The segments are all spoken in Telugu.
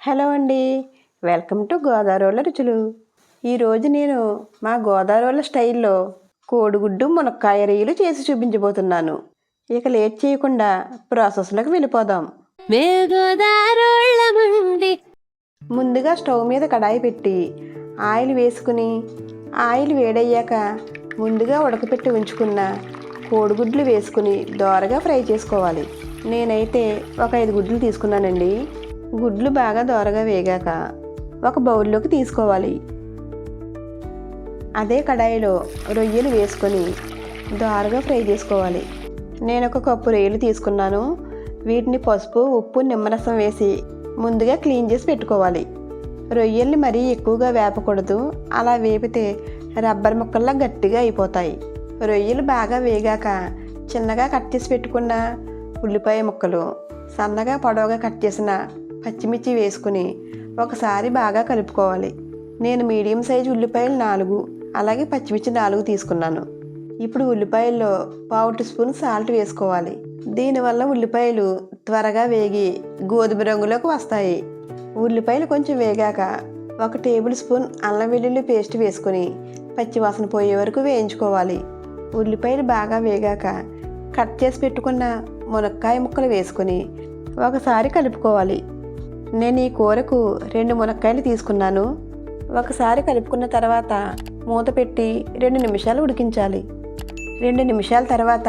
హలో అండి, వెల్కమ్ టు గోదావరి రుచులు. ఈరోజు నేను మా గోదావరి స్టైల్లో కోడిగుడ్డు మునక్కాయ రొయ్యలు చేసి చూపించబోతున్నాను. ఇక లేట్ చేయకుండా ప్రాసెస్లోకి వెళ్ళిపోదాం. ముందుగా స్టవ్ మీద కడాయి పెట్టి ఆయిల్ వేసుకుని ఆయిల్ వేడయ్యాక ముందుగా ఉడకపెట్టి ఉంచుకున్న కోడిగుడ్లు వేసుకుని దోరగా ఫ్రై చేసుకోవాలి. నేనైతే ఒక 5 గుడ్లు తీసుకున్నానండి. గుడ్లు బాగా దోరగా వేగాక ఒక బౌల్లోకి తీసుకోవాలి. అదే కడాయిలో రొయ్యలు వేసుకొని దోరగా ఫ్రై చేసుకోవాలి. నేను ఒక కప్పు రొయ్యలు తీసుకున్నాను. వీటిని పసుపు, ఉప్పు, నిమ్మరసం వేసి ముందుగా క్లీన్ చేసి పెట్టుకోవాలి. రొయ్యల్ని మరీ ఎక్కువగా వేపకూడదు. అలా వేపితే రబ్బర్ ముక్కల్లా గట్టిగా అయిపోతాయి. రొయ్యలు బాగా వేగాక చిన్నగా కట్ చేసి పెట్టుకున్న ఉల్లిపాయ ముక్కలు, సన్నగా పొడవుగా కట్ చేసిన పచ్చిమిర్చి వేసుకుని ఒకసారి బాగా కలుపుకోవాలి. నేను మీడియం సైజు ఉల్లిపాయలు 4, అలాగే పచ్చిమిర్చి 4 తీసుకున్నాను. ఇప్పుడు ఉల్లిపాయల్లో 1/2 టీ స్పూన్ సాల్ట్ వేసుకోవాలి. దీనివల్ల ఉల్లిపాయలు త్వరగా వేగి గోధుమ రంగులోకి వస్తాయి. ఉల్లిపాయలు కొంచెం వేగాక 1 టేబుల్ స్పూన్ అల్లం వెల్లుల్లి పేస్ట్ వేసుకుని పచ్చివాసన పోయే వరకు వేయించుకోవాలి. ఉల్లిపాయలు బాగా వేగాక కట్ చేసి పెట్టుకున్న మునక్కాయ ముక్కలు వేసుకుని ఒకసారి కలుపుకోవాలి. నేను ఈ కూరకు 2 మునక్కాయలు తీసుకున్నాను. ఒకసారి కలుపుకున్న తర్వాత మూత పెట్టి 2 నిమిషాలు ఉడికించాలి. 2 నిమిషాల తర్వాత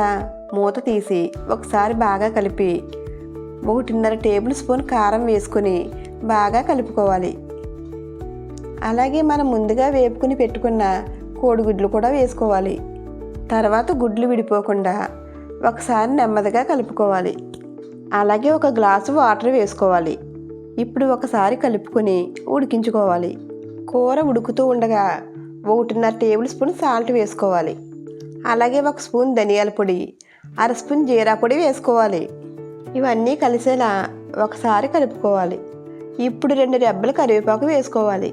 మూత తీసి ఒకసారి బాగా కలిపి 1.5 టేబుల్ స్పూన్ కారం వేసుకుని బాగా కలుపుకోవాలి. అలాగే మనం ముందుగా వేపుకుని పెట్టుకున్న కోడిగుడ్లు కూడా వేసుకోవాలి. తర్వాత గుడ్లు విడిపోకుండా ఒకసారి నెమ్మదిగా కలుపుకోవాలి. అలాగే ఒక గ్లాసు వాటర్ వేసుకోవాలి. ఇప్పుడు ఒకసారి కలుపుకొని ఉడికించుకోవాలి. కూర ఉడుకుతూ ఉండగా 1.5 టేబుల్ స్పూన్ సాల్ట్ వేసుకోవాలి. అలాగే 1 స్పూన్ ధనియాల పొడి, 1/2 స్పూన్ జీరా పొడి వేసుకోవాలి. ఇవన్నీ కలిసేలా ఒకసారి కలుపుకోవాలి. ఇప్పుడు 2 రెబ్బలు కరివేపాకు వేసుకోవాలి.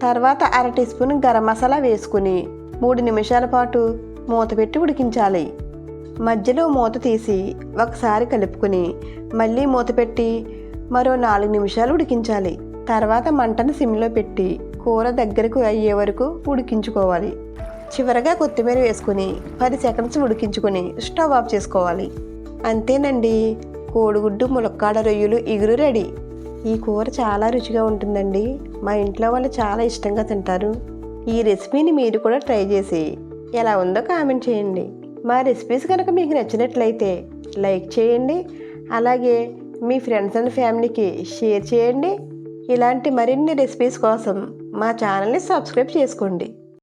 తర్వాత 1/2 టీ స్పూన్ గరం మసాలా వేసుకుని 3 నిమిషాల పాటు మూత పెట్టి ఉడికించాలి. మధ్యలో మూత తీసి ఒకసారి కలుపుకొని మళ్ళీ మూత పెట్టి మరో 4 నిమిషాలు ఉడికించాలి. తర్వాత మంటను సిమ్లో పెట్టి కూర దగ్గరకు అయ్యే వరకు ఉడికించుకోవాలి. చివరగా కొత్తిమీర వేసుకుని 10 సెకండ్స్ ఉడికించుకొని స్టవ్ ఆఫ్ చేసుకోవాలి. అంతేనండి, కోడిగుడ్డు ములక్కాడ రొయ్యలు ఇగురు రెడీ. ఈ కూర చాలా రుచిగా ఉంటుందండి. మా ఇంట్లో వాళ్ళు చాలా ఇష్టంగా తింటారు. ఈ రెసిపీని మీరు కూడా ట్రై చేసి ఎలా ఉందో కామెంట్ చేయండి. మా రెసిపీస్ కనుక మీకు నచ్చినట్లయితే లైక్ చేయండి. అలాగే మీ ఫ్రెండ్స్ అండ్ ఫ్యామిలీకి షేర్ చేయండి. ఇలాంటి మరిన్ని రెసిపీస్ కోసం మా ఛానల్ని సబ్స్క్రైబ్ చేసుకోండి.